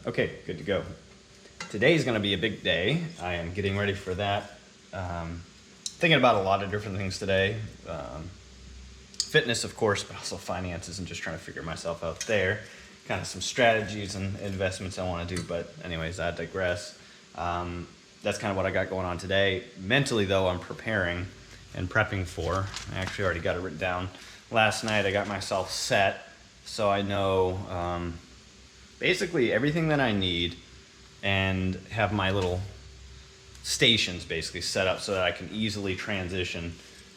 Okay, good to go. Today's gonna be a big day. I am getting ready for that. Thinking about a lot of different things today. Fitness, of course, but also finances and just trying to figure myself out there. Kind of some strategies and investments I wanna do, but anyways, I digress. That's kind of what I got going on today. Mentally though, I'm preparing and prepping for. I actually already got it written down. Last night I got myself set so I know basically everything that I need and have my little stations basically set up so that I can easily transition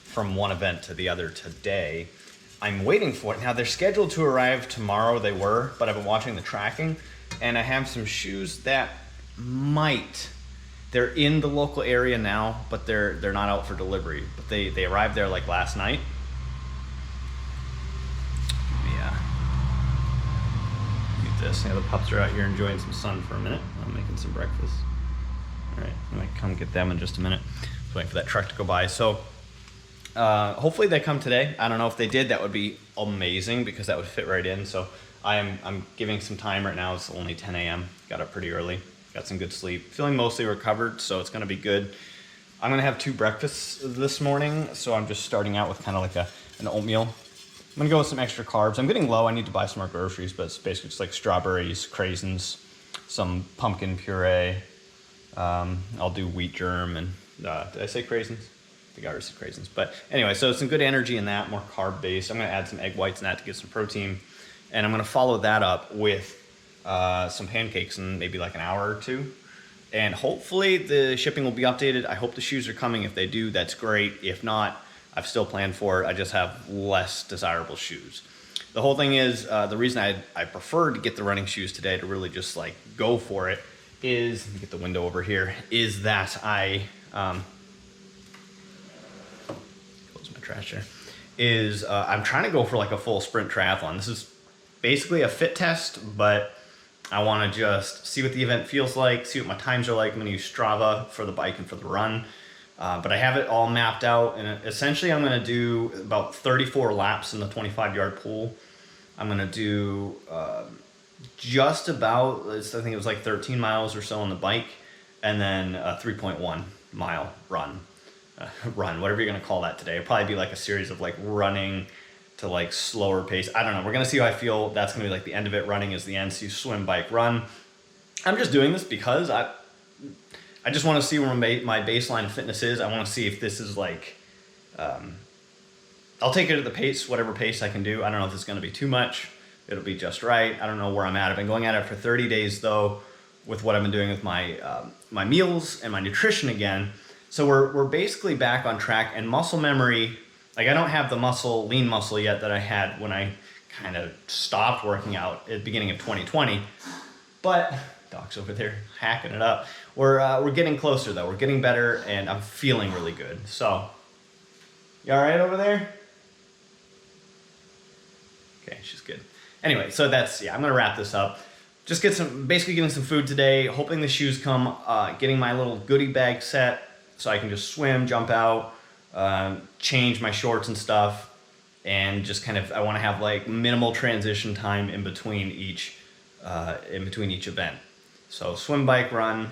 from one event to the other today. I'm waiting for it. Now they're scheduled to arrive tomorrow, they were, but I've been watching the tracking and I have some shoes that they're in the local area now, but they're not out for delivery. But they arrived there like last night. Yeah. This. Yeah, the pups are out here enjoying some sun for a minute. I'm making some breakfast. All right, I might come get them in just a minute. Just waiting for that truck to go by. So hopefully they come today. I don't know if they did, that would be amazing because that would fit right in. So I'm giving some time right now. It's only 10 a.m. Got up pretty early. Got some good sleep. Feeling mostly recovered, so it's gonna be good. I'm gonna have 2 breakfasts this morning, so I'm just starting out with kind of like an oatmeal. I'm gonna go with some extra carbs. I'm getting low, I need to buy some more groceries, but it's basically just like strawberries, craisins, some pumpkin puree. I'll do wheat germ and, did I say craisins? I think I already said craisins. But anyway, so some good energy in that, more carb based. I'm gonna add some egg whites in that to get some protein. And I'm gonna follow that up with some pancakes in maybe like an hour or 2. And hopefully the shipping will be updated. I hope the shoes are coming. If they do, that's great. If not, I've still planned for it. I just have less desirable shoes. The whole thing is, the reason I preferred to get the running shoes today to really just like go for it is, let me get the window over here, is that close my trash there, is I'm trying to go for like a full sprint triathlon. This is basically a fit test, but I want to just see what the event feels like, see what my times are like. I'm going to use Strava for the bike and for the run. But I have it all mapped out, and essentially I'm going to do about 34 laps in the 25-yard pool. I'm going to do just about, I think it was like 13 miles or so on the bike, and then a 3.1 mile run. Whatever you're going to call that today. It'll probably be like a series of like running to like slower pace. I don't know. We're going to see how I feel. That's going to be like the end of it. Running is the end. So you swim, bike, run. I'm just doing this because I just want to see where my baseline of fitness is. I want to see if this is like, I'll take it at the pace, whatever pace I can do. I don't know if it's going to be too much. It'll be just right. I don't know where I'm at. I've been going at it for 30 days though, with what I've been doing with my my meals and my nutrition again. So we're basically back on track, and muscle memory. Like I don't have the lean muscle yet that I had when I kind of stopped working out at the beginning of 2020. But Doc's over there hacking it up. We're getting closer though. We're getting better, and I'm feeling really good. So, you all right over there? Okay, she's good. Anyway, so that's, I'm gonna wrap this up. Just basically getting some food today, hoping the shoes come, getting my little goodie bag set so I can just swim, jump out, change my shorts and stuff, and just kind of, I wanna have like minimal transition time in between each event. So swim, bike, run.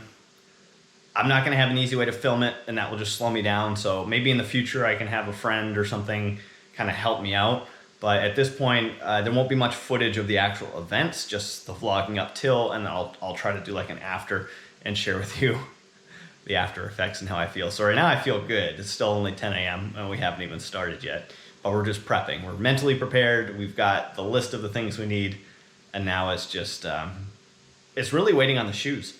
I'm not gonna have an easy way to film it, and that will just slow me down. So maybe in the future I can have a friend or something kind of help me out. But at this point, there won't be much footage of the actual events, just the vlogging up till, and then I'll try to do like an after and share with you the after effects and how I feel. So right now I feel good. It's still only 10 a.m. and we haven't even started yet, but we're just prepping. We're mentally prepared. We've got the list of the things we need, and now it's just, it's really waiting on the shoes.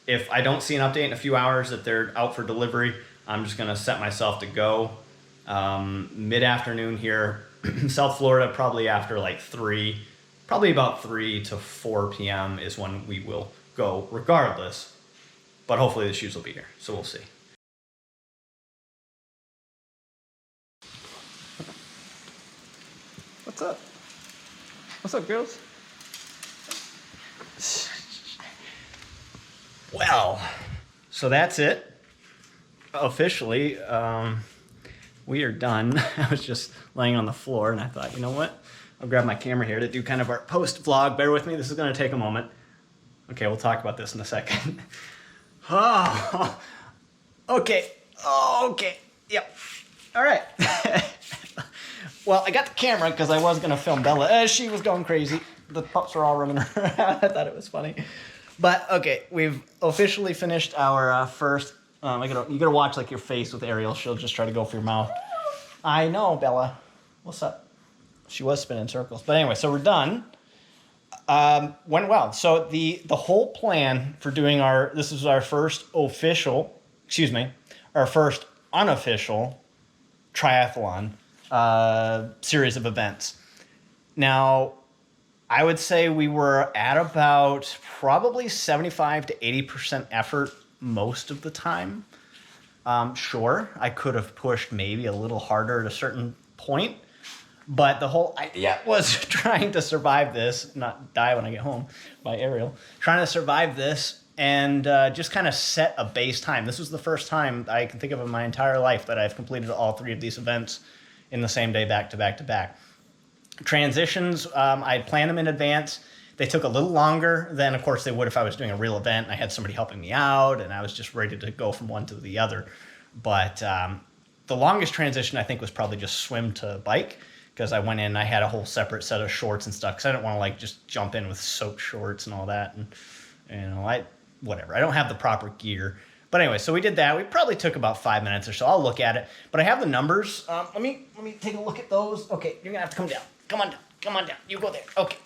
If I don't see an update in a few hours that they're out for delivery, I'm just gonna set myself to go mid-afternoon here. South Florida, probably after like probably about 3 to 4 p.m. is when we will go regardless, but hopefully the shoes will be here, so we'll see. What's up? What's up, girls? Well, so that's it. Officially, we are done. I was just laying on the floor and I thought, you know what? I'll grab my camera here to do kind of our post vlog. Bear with me, this is gonna take a moment. Okay, we'll talk about this in a second. Oh, okay. Oh, okay. Yep. All right. Well, I got the camera because I was going to film Bella as she was going crazy. The pups were all running around. I thought it was funny. But, okay, we've officially finished our first... you gotta watch like your face with Ariel. She'll just try to go for your mouth. I know, Bella. What's up? She was spinning circles. But anyway, so we're done. Went well. So the whole plan for doing this is our first our first unofficial triathlon series of events. Now, I would say we were at about probably 75 to 80% effort most of the time. Sure, I could have pushed maybe a little harder at a certain point, but the whole idea was trying to survive this, not die when I get home by Ariel, trying to survive this and just kind of set a base time. This was the first time I can think of in my entire life that I've completed all 3 of these events in the same day, back to back to back. Transitions, I planned them in advance. They took a little longer than, of course, they would if I was doing a real event and I had somebody helping me out and I was just ready to go from one to the other. But the longest transition, I think, was probably just swim to bike, because I went in, I had a whole separate set of shorts and stuff, because I didn't want to like just jump in with soaked shorts and all that. And, whatever. I don't have the proper gear. But anyway, so we did that. We probably took about 5 minutes or so. I'll look at it. But I have the numbers. Let me take a look at those. Okay, you're going to have to come down. Come on down. Come on down. You go there. Okay.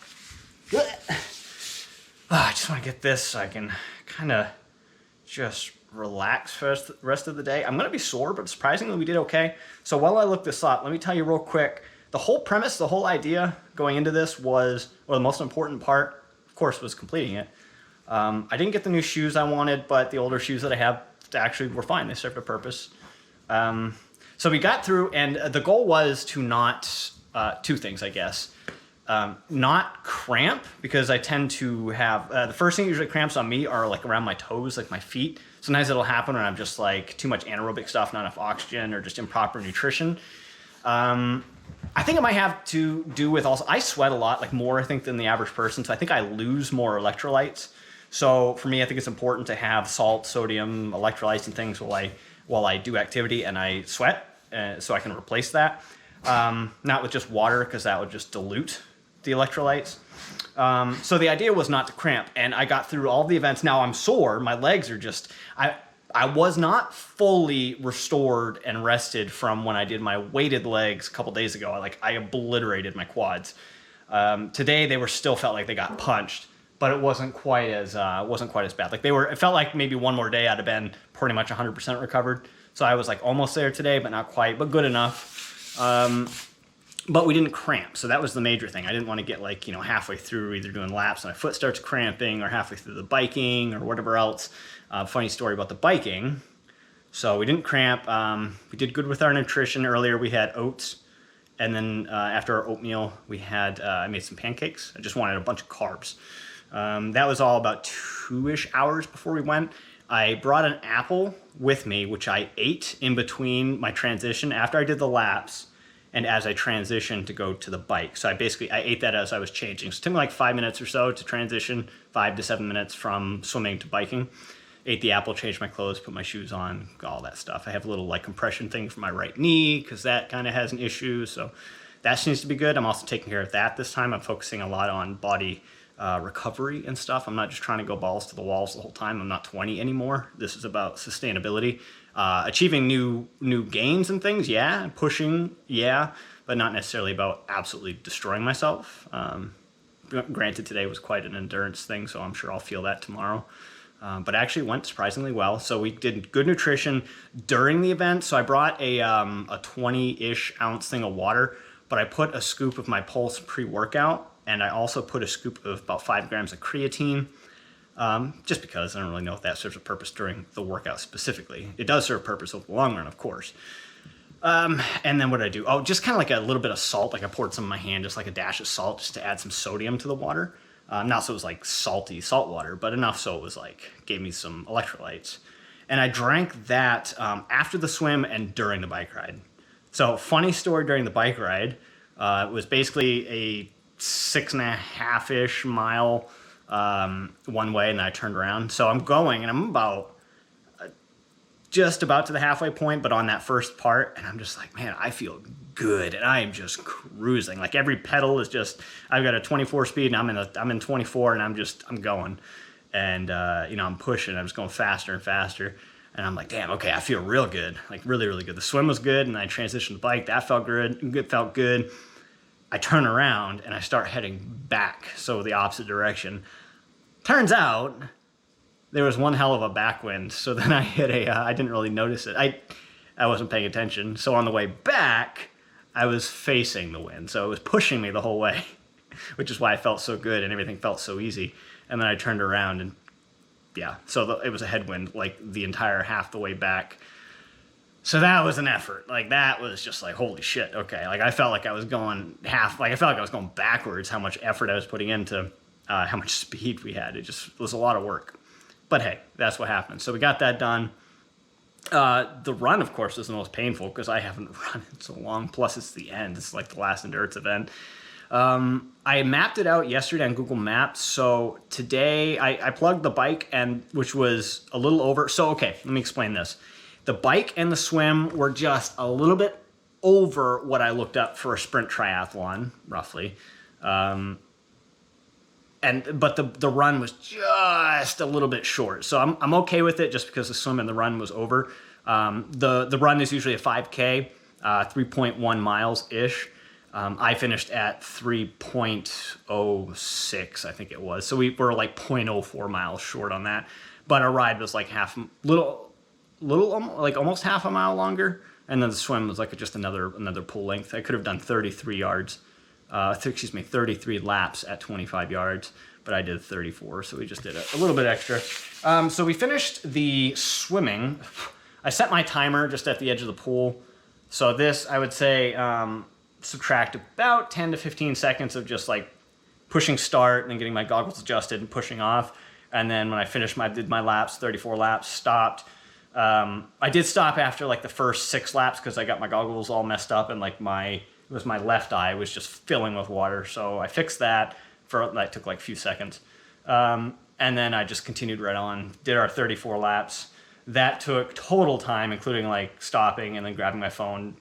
Good. I just want to get this so I can kind of just relax for the rest of the day. I'm going to be sore, but surprisingly we did okay. So while I look this up, let me tell you real quick. The whole premise, the whole idea going into this was, well, the most important part, of course, was completing it. I didn't get the new shoes I wanted, but the older shoes that I have actually were fine. They served a purpose. So we got through, and the goal was to not, 2 things, I guess. Not cramp, because I tend to have, the first thing usually cramps on me are like around my toes, like my feet. Sometimes it'll happen when I'm just like too much anaerobic stuff, not enough oxygen, or just improper nutrition. I think it might have to do with also, I sweat a lot, like more I think than the average person. So I think I lose more electrolytes. So for me, I think it's important to have salt, sodium, electrolytes and things while I do activity and I sweat, so I can replace that. Not with just water, because that would just dilute the electrolytes. So the idea was not to cramp, and I got through all the events. Now I'm sore. My legs are just, I was not fully restored and rested from when I did my weighted legs a couple days ago. I obliterated my quads. Today they still felt like they got punched, but it wasn't quite as bad. It felt like maybe one more day I'd have been pretty much 100% recovered. So I was like almost there today, but not quite, but good enough. But we didn't cramp, so that was the major thing. I didn't want to get halfway through either doing laps and my foot starts cramping, or halfway through the biking or whatever else. Funny story about the biking. So we didn't cramp. We did good with our nutrition. Earlier we had oats, and then after our oatmeal we had I made some pancakes. I just wanted a bunch of carbs. That was all about 2-ish hours before we went. I brought an apple with me, which I ate in between my transition after I did the laps and as I transitioned to go to the bike. So I ate that as I was changing. So it took me like 5 minutes or so to transition, 5 to 7 minutes from swimming to biking. Ate the apple, changed my clothes, put my shoes on, all that stuff. I have a little compression thing for my right knee because that kind of has an issue. So that seems to be good. I'm also taking care of that this time. I'm focusing a lot on body recovery and stuff. I'm not just trying to go balls to the walls the whole time. I'm not 20 anymore. This is about sustainability. Achieving new gains and things, yeah. Pushing, yeah. But not necessarily about absolutely destroying myself. Granted, today was quite an endurance thing, so I'm sure I'll feel that tomorrow. But actually went surprisingly well. So we did good nutrition during the event. So I brought a 20-ish ounce thing of water, but I put a scoop of my Pulse pre-workout, and I also put a scoop of about 5 grams of creatine, just because I don't really know if that serves a purpose during the workout specifically. It does serve a purpose over the long run, of course. And then what did I do? Oh, just kind of like a little bit of salt. I poured some in my hand, just like a dash of salt, just to add some sodium to the water. Not so it was salty salt water, but enough so it was gave me some electrolytes. And I drank that after the swim and during the bike ride. So funny story during the bike ride. It was basically a 6.5-ish mile one way, and then I turned around. So I'm going, and I'm just about to the halfway point, but on that first part, and I'm just like, man, I feel good, and I am just cruising. Like every pedal is just, I've got a 24 speed, and I'm in 24, and I'm going, and I'm pushing. I'm just going faster and faster, and I'm like, damn, okay, I feel real good, like really, really good. The swim was good, and I transitioned to bike. That felt good. Felt good. I turn around and I start heading back, so the opposite direction. Turns out there was one hell of a backwind, so then I hit I didn't really notice it. I wasn't paying attention. So on the way back, I was facing the wind, so it was pushing me the whole way, which is why I felt so good and everything felt so easy. And then I turned around and so it was a headwind like the entire half the way back. So that was an effort. Like that was just like, holy shit, okay. Like I felt like I was going backwards, how much effort I was putting into how much speed we had. It just was a lot of work. But hey, that's what happened. So we got that done. The run, of course, was the most painful because I haven't run in so long. Plus, it's the end. It's like the last endurance event. I mapped it out yesterday on Google Maps. So today I plugged the bike, which was a little over. So, okay, let me explain this. The bike and the swim were just a little bit over what I looked up for a sprint triathlon, roughly. But the run was just a little bit short. So I'm okay with it just because the swim and the run was over. The run is usually a 5K, 3.1 miles-ish. I finished at 3.06, I think it was. So we were like 0.04 miles short on that. But our ride was like almost half a mile longer. And then the swim was like just another pull length. I could have done 33 yards. 33 laps at 25 yards, but I did 34, so we just did a little bit extra. So we finished the swimming. I set my timer just at the edge of the pool. So this, I would say, subtract about 10 to 15 seconds of just like pushing start and then getting my goggles adjusted and pushing off. And then when I finished did my laps, 34 laps, stopped. I did stop after like the first 6 laps because I got my goggles all messed up and like my left eye was just filling with water. So I fixed that. That took like a few seconds. And then I just continued right on, did our 34 laps. That took total time, including like stopping and then grabbing my phone,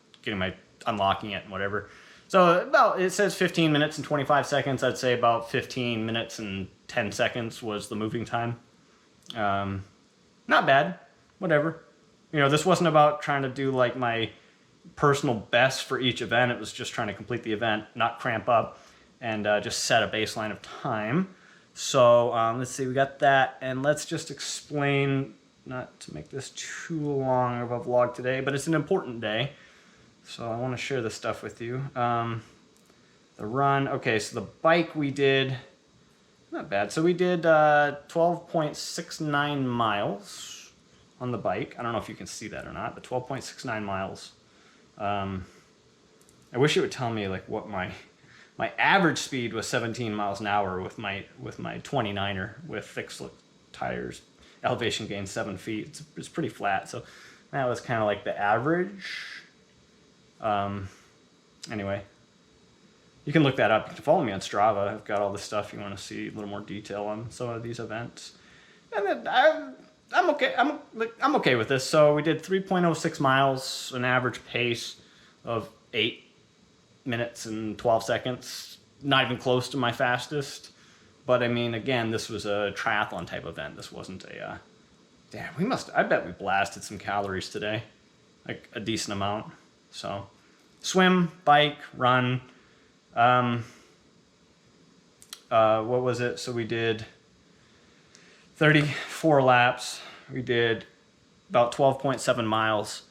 unlocking it and whatever. So it says 15 minutes and 25 seconds. I'd say about 15 minutes and 10 seconds was the moving time. Not bad, whatever. This wasn't about trying to do like my personal best for each event. It was just trying to complete the event, not cramp up, and just set a baseline of time. So let's see, we got that, and let's just explain, not to make this too long of a vlog today, but it's an important day, so I want to share this stuff with you. The run, okay, so the bike we did, not bad. So we did 12.69 miles on the bike. I don't know if you can see that or not, but 12.69 miles. I wish it would tell me like what my average speed was 17 miles an hour with my 29er with thick slick tires, elevation gain 7 feet. It's pretty flat, so that was kind of like the average. Anyway, you can look that up. You can follow me on Strava. I've got all the stuff you want to see, a little more detail on some of these events. And then I'm okay. I'm okay with this. So we did 3.06 miles, an average pace of 8 minutes and 12 seconds. Not even close to my fastest. But I mean, again, this was a triathlon type event. This wasn't a. I bet we blasted some calories today, like a decent amount. So, swim, bike, run. What was it? So we did 34 laps. We did about 12.7 miles,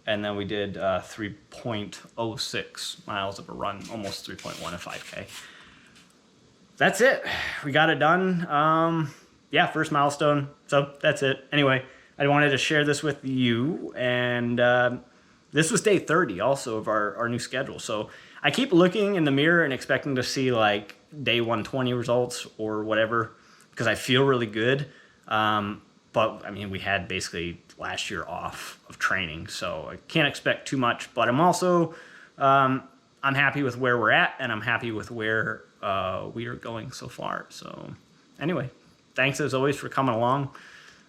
and then we did 3.06 miles of a run, almost 3.1 a 5K. That's it. We got it done. First milestone. So that's it. Anyway, I wanted to share this with you, and this was day 30 also of our new schedule. So I keep looking in the mirror and expecting to see like day 120 results or whatever, because I feel really good. But I mean, we had basically last year off of training, so I can't expect too much. But I'm also, I'm happy with where we're at, and I'm happy with where we are going so far. So anyway, thanks as always for coming along.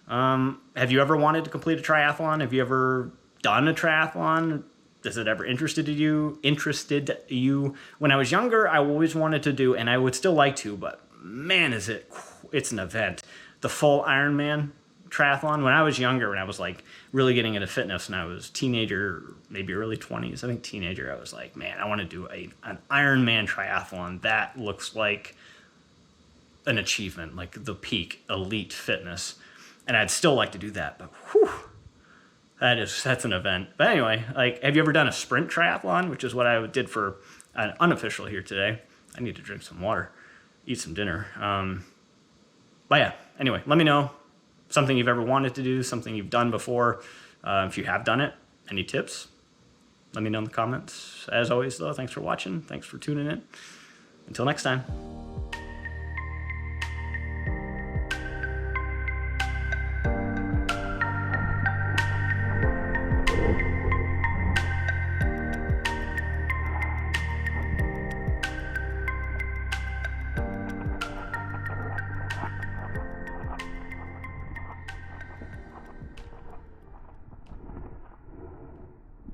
Have you ever wanted to complete a triathlon? Have you ever done a triathlon? Does it ever interested you? When I was younger, I always wanted to do, and I would still like to, but man, it's an event. The full Ironman triathlon. When I was younger, when I was like really getting into fitness, and I was teenager, maybe early 20s, I think teenager, I was like, man, I want to do an Ironman triathlon. That looks like an achievement, like the peak elite fitness. And I'd still like to do that, but whew, that's an event. But anyway, like, have you ever done a sprint triathlon, which is what I did for an unofficial here today? I need to drink some water, eat some dinner. But yeah, anyway, let me know something you've ever wanted to do, something you've done before. If you have done it, any tips? Let me know in the comments. As always, though, thanks for watching. Thanks for tuning in. Until next time.